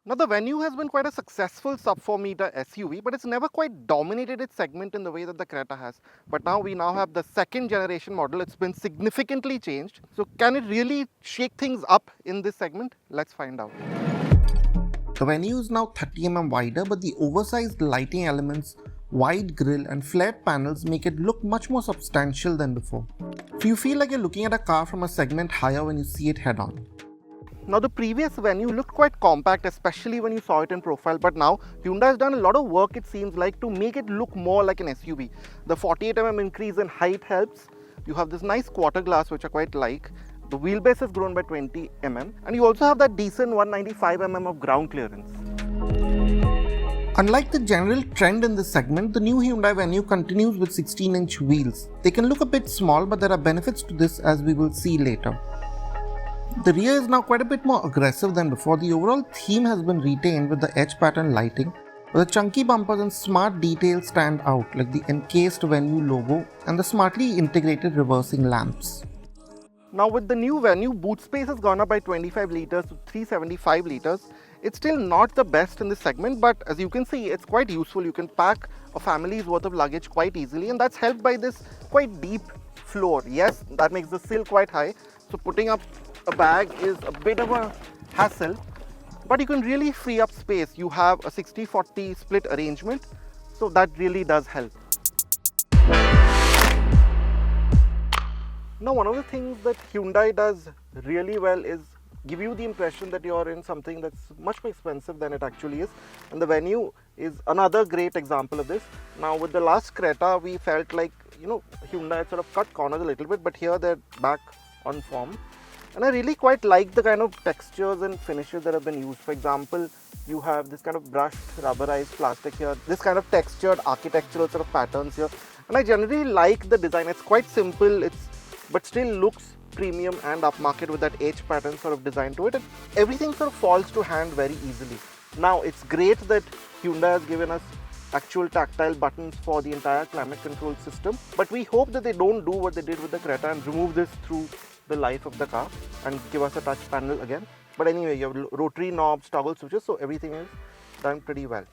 Now the Venue has been quite a successful sub-4 meter SUV, but it's never quite dominated its segment in the way that the Creta has. But now we have the second generation model. It's been significantly changed. So can it really shake things up in this segment? Let's find out. The Venue is now 30 mm wider, but the oversized lighting elements, wide grille and flared panels make it look much more substantial than before. So you feel like you're looking at a car from a segment higher when you see it head on. Now the previous Venue looked quite compact, especially when you saw it in profile, but now Hyundai has done a lot of work, it seems like, to make it look more like an SUV. The 48 mm increase in height helps. You have this nice quarter glass, which I quite like. The wheelbase has grown by 20 mm, and you also have that decent 195 mm of ground clearance. Unlike the general trend in this segment, the new Hyundai Venue continues with 16-inch wheels. They can look a bit small, but there are benefits to this, as we will see later. The rear is now quite a bit more aggressive than before. The overall theme has been retained with the edge pattern lighting, but the chunky bumpers and smart details stand out, like the encased Venue logo and the smartly integrated reversing lamps. Now with the new Venue, boot space has gone up by 25 litres to 375 litres. It's still not the best in this segment, but as you can see, it's quite useful. You can pack a family's worth of luggage quite easily, and that's helped by this quite deep floor. Yes, that makes the sill quite high, so putting up a bag is a bit of a hassle, but you can really free up space. You have a 60-40 split arrangement, so that really does help. Now one of the things that Hyundai does really well is give you the impression that you're in something that's much more expensive than it actually is, and the Venue is another great example of this. Now with the last Creta, we felt like, Hyundai had sort of cut corners a little bit, but here they're back on form. And I really quite like the kind of textures and finishes that have been used. For example, you have this kind of brushed rubberized plastic here, this kind of textured architectural sort of patterns here. And I generally like the design. It's quite simple, but still looks premium and upmarket with that H pattern sort of design to it. And everything sort of falls to hand very easily. Now, it's great that Hyundai has given us actual tactile buttons for the entire climate control system. But we hope that they don't do what they did with the Creta and remove this through the life of the car and give us a touch panel again. But anyway, you have rotary knobs, toggle switches, so everything is done pretty well.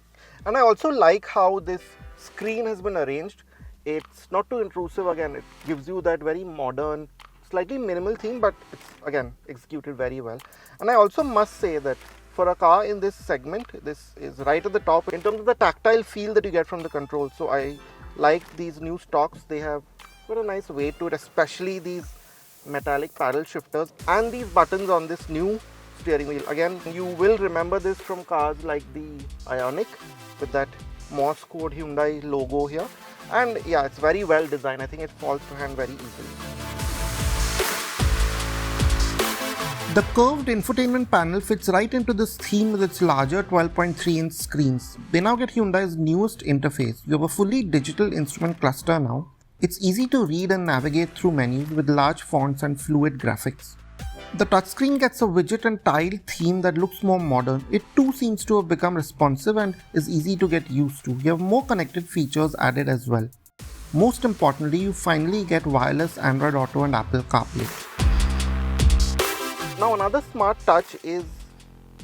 And I also like how this screen has been arranged. It's not too intrusive. Again, it gives you that very modern, slightly minimal theme, but it's again executed very well. And I also must say that for a car in this segment, this is right at the top in terms of the tactile feel that you get from the controls. So I like these new stocks. They have got a nice weight to it, especially these metallic paddle shifters and these buttons on this new steering wheel. Again, you will remember this from cars like the Ioniq with that Morse code Hyundai logo here, and yeah, it's very well designed. I think it falls to hand very easily. The curved infotainment panel fits right into this theme with its larger 12.3-inch screens. They now get Hyundai's newest interface. You have a fully digital instrument cluster now. It's easy to read and navigate through menus with large fonts and fluid graphics. The touchscreen gets a widget and tile theme that looks more modern. It too seems to have become responsive and is easy to get used to. You have more connected features added as well. Most importantly, you finally get wireless Android Auto and Apple CarPlay. Now another smart touch is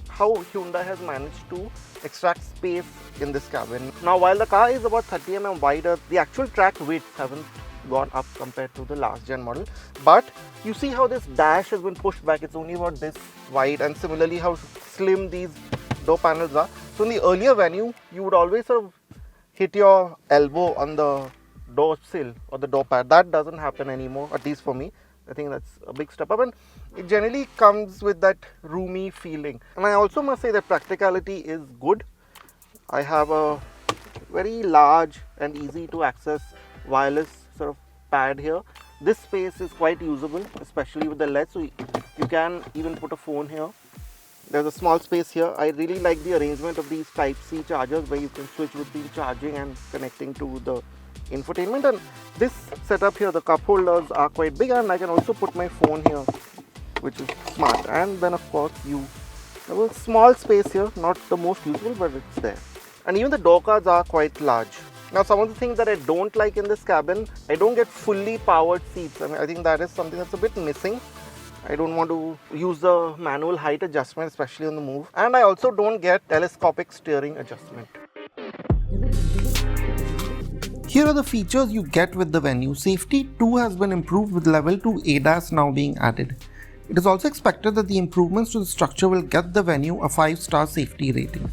how Hyundai has managed to extract space in this cabin. Now while the car is about 30 mm wider, the actual track widths haven't gone up compared to the last gen model. But you see how this dash has been pushed back. It's only about this wide, and similarly how slim these door panels are. So in the earlier Venue, you would always sort of hit your elbow on the door sill or the door pad. That doesn't happen anymore, at least for me. I think that's a big step up, and it generally comes with that roomy feeling. And I also must say that practicality is good. I have a very large and easy to access wireless sort of pad here. This space is quite usable, especially with the LED, so you can even put a phone here. There's a small space here. I really like the arrangement of these Type-C chargers where you can switch between charging and connecting to the infotainment. And this setup here, the cup holders are quite big, and I can also put my phone here, which is smart. And then of course you have a small space here, not the most useful, but it's there. And even the door cards are quite large. Now some of the things that I don't like in this cabin, I don't get fully powered seats. I think that is something that's a bit missing. I don't want to use the manual height adjustment, especially on the move. And I also don't get telescopic steering adjustment. Here are the features you get with the Venue. Safety too has been improved with level 2 ADAS now being added. It is also expected that the improvements to the structure will get the Venue a 5-star safety rating.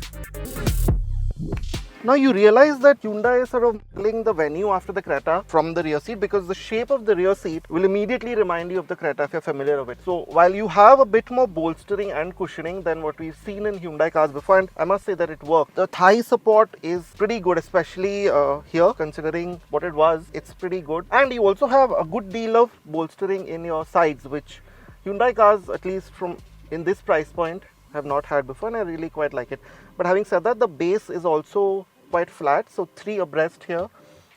Now you realize that Hyundai is sort of pulling the Venue after the Creta from the rear seat, because the shape of the rear seat will immediately remind you of the Creta if you're familiar with it. So while you have a bit more bolstering and cushioning than what we've seen in Hyundai cars before, and I must say that it worked. The thigh support is pretty good, especially here, considering what it was, it's pretty good. And you also have a good deal of bolstering in your sides, which Hyundai cars, at least from in this price point, have not had before, and I really quite like it. But having said that, the base is also quite flat, so 3 abreast here,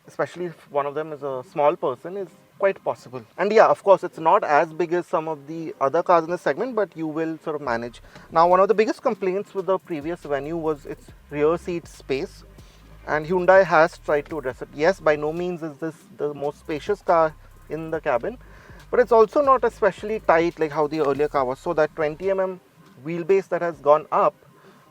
especially if one of them is a small person, is quite possible. And yeah, of course, it's not as big as some of the other cars in the segment, but you will sort of manage. Now, one of the biggest complaints with the previous Venue was its rear seat space, and Hyundai has tried to address it. Yes, by no means is this the most spacious car in the cabin, but it's also not especially tight like how the earlier car was. So that 20mm wheelbase that has gone up,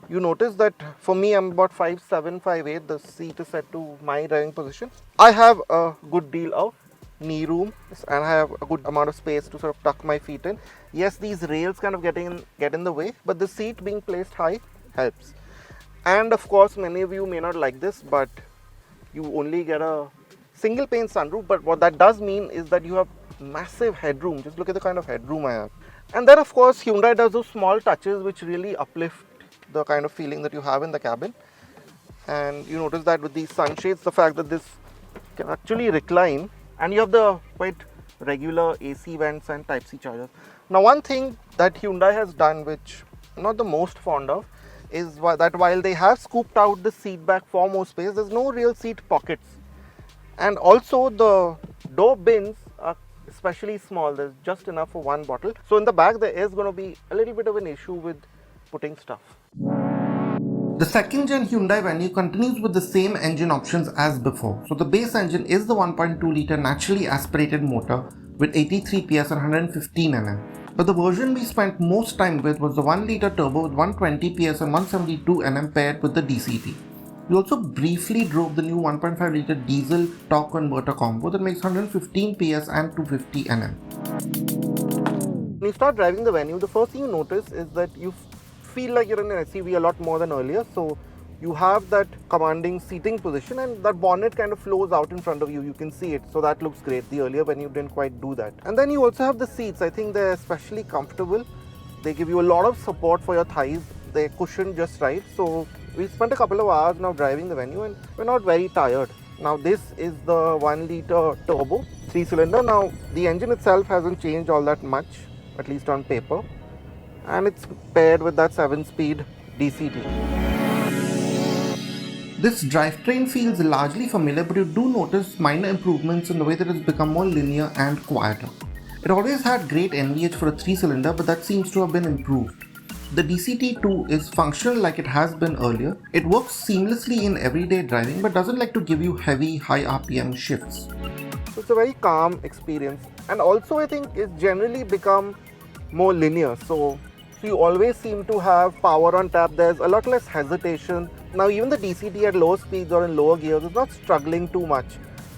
you notice that for me, I'm about 5'7", 5'8", the seat is set to my driving position. I have a good deal of knee room, and I have a good amount of space to sort of tuck my feet in. Yes, these rails kind of get in the way, but the seat being placed high helps. And of course, many of you may not like this, but you only get a single pane sunroof, but what that does mean is that you have massive headroom. Just look at the kind of headroom I have. And then of course, Hyundai does those small touches which really uplift the kind of feeling that you have in the cabin. And you notice that with these sunshades, the fact that this can actually recline, and you have the quite regular AC vents and Type-C chargers. Now, one thing that Hyundai has done, which I'm not the most fond of, is that while they have scooped out the seat back for more space, there's no real seat pockets. And also the door bins are especially small. There's just enough for one bottle. So in the back, there is going to be a little bit of an issue with putting stuff. The second gen Hyundai Venue continues with the same engine options as before. So the base engine is the 1.2 litre naturally aspirated motor with 83 PS and 115 Nm. But the version we spent most time with was the 1 litre turbo with 120 PS and 172 Nm paired with the DCT. We also briefly drove the new 1.5 litre diesel torque converter combo that makes 115 PS and 250 Nm. When you start driving the Venue, the first thing you notice is that you feel like you're in an SUV a lot more than earlier. So you have that commanding seating position, and that bonnet kind of flows out in front of you. You can see it, so that looks great. The earlier Venue didn't quite do that. And then you also have the seats. I think they're especially comfortable. They give you a lot of support for your thighs. They're cushioned just right. So we spent a couple of hours now driving the Venue, and we're not very tired. Now this is the 1 litre turbo 3-cylinder. Now the engine itself hasn't changed all that much, at least on paper, and it's paired with that 7-speed DCT. This drivetrain feels largely familiar, but you do notice minor improvements in the way that it's become more linear and quieter. It always had great NVH for a 3-cylinder, but that seems to have been improved. The DCT2 is functional like it has been earlier. It works seamlessly in everyday driving, but doesn't like to give you heavy, high RPM shifts. So it's a very calm experience, and also I think it's generally become more linear. So you always seem to have power on tap. There's a lot less hesitation. Now even the DCT at lower speeds or in lower gears is not struggling too much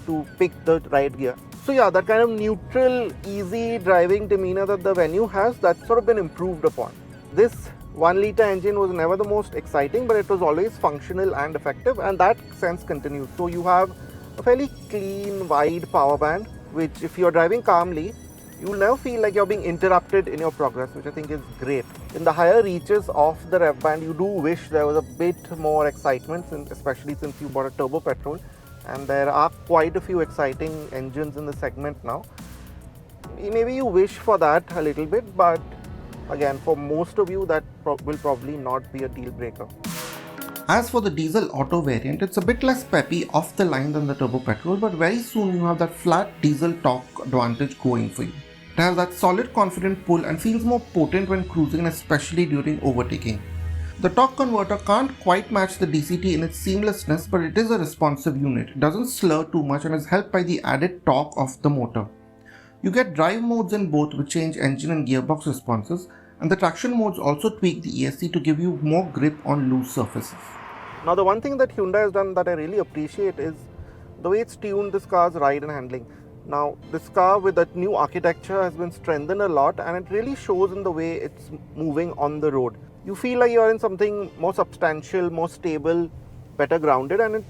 to pick the right gear. So yeah, that kind of neutral, easy driving demeanor that the Venue has, that's sort of been improved upon. This 1 litre engine was never the most exciting, but it was always functional and effective, and that sense continues. So you have a fairly clean, wide power band, which if you're driving calmly, you will never feel like you're being interrupted in your progress, which I think is great. In the higher reaches of the rev band, you do wish there was a bit more excitement, especially since you bought a turbo petrol, and there are quite a few exciting engines in the segment now. Maybe you wish for that a little bit, but again, for most of you, that will probably not be a deal breaker. As for the diesel auto variant, it's a bit less peppy off the line than the turbo petrol, but very soon you have that flat diesel torque advantage going for you. It has that solid confident pull and feels more potent when cruising, especially during overtaking. The torque converter can't quite match the DCT in its seamlessness, but it is a responsive unit. It doesn't slur too much and is helped by the added torque of the motor. You get drive modes in both which change engine and gearbox responses, and the traction modes also tweak the ESC to give you more grip on loose surfaces. Now the one thing that Hyundai has done that I really appreciate is the way it's tuned this car's ride and handling. Now this car with that new architecture has been strengthened a lot, and it really shows in the way it's moving on the road. You feel like you're in something more substantial, more stable, better grounded, and it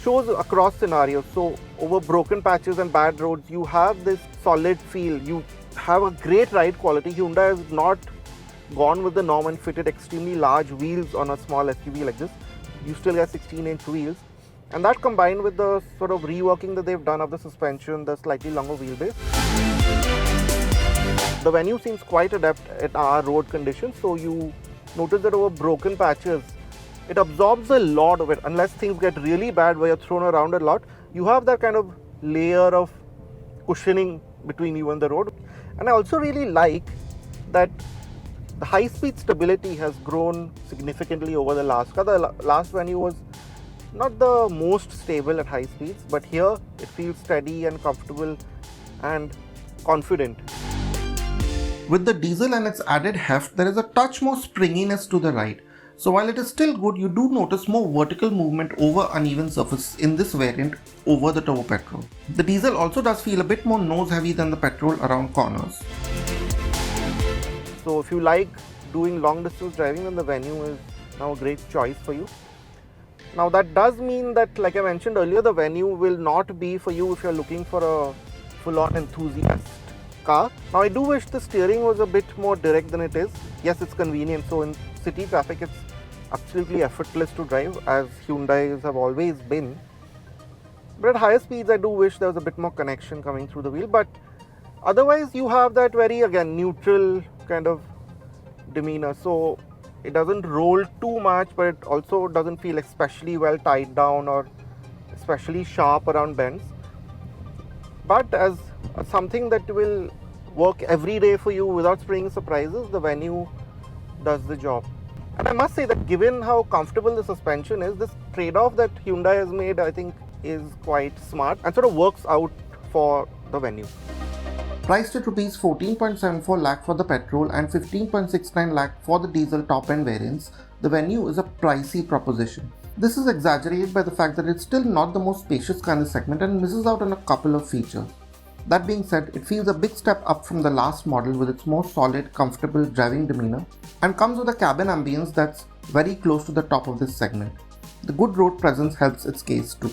shows across scenarios. So over broken patches and bad roads, you have this solid feel. You have a great ride quality. Hyundai has not gone with the norm and fitted extremely large wheels on a small SUV like this. You still get 16-inch wheels, and that combined with the sort of reworking that they've done of the suspension, the slightly longer wheelbase. The Venue seems quite adept at our road conditions, so you notice that over broken patches, it absorbs a lot of it. Unless things get really bad where you're thrown around a lot, you have that kind of layer of cushioning between you and the road. And I also really like that the high-speed stability has grown significantly over the last car. The last Venue was not the most stable at high speeds, but here it feels steady and comfortable and confident. With the diesel and its added heft, there is a touch more springiness to the ride. So while it is still good, you do notice more vertical movement over uneven surface in this variant over the turbo petrol. The diesel also does feel a bit more nose heavy than the petrol around corners. So if you like doing long distance driving, then the Venue is now a great choice for you. Now that does mean that, like I mentioned earlier, the Venue will not be for you if you're looking for a full-on enthusiast car. Now I do wish the steering was a bit more direct than it is. Yes, it's convenient, so in city traffic it's absolutely effortless to drive, as Hyundais have always been. But at higher speeds I do wish there was a bit more connection coming through the wheel, but otherwise you have that very, again, neutral kind of demeanor. So it doesn't roll too much, but it also doesn't feel especially well tied down or especially sharp around bends. But as something that will work every day for you without springing surprises, the Venue does the job. And I must say that given how comfortable the suspension is, this trade-off that Hyundai has made, I think, is quite smart and sort of works out for the Venue. Priced at Rs 14.74 lakh for the petrol and 15.69 lakh for the diesel top-end variants, the Venue is a pricey proposition. This is exaggerated by the fact that it's still not the most spacious car in the segment and misses out on a couple of features. That being said, it feels a big step up from the last model with its more solid, comfortable driving demeanor and comes with a cabin ambience that's very close to the top of this segment. The good road presence helps its case too.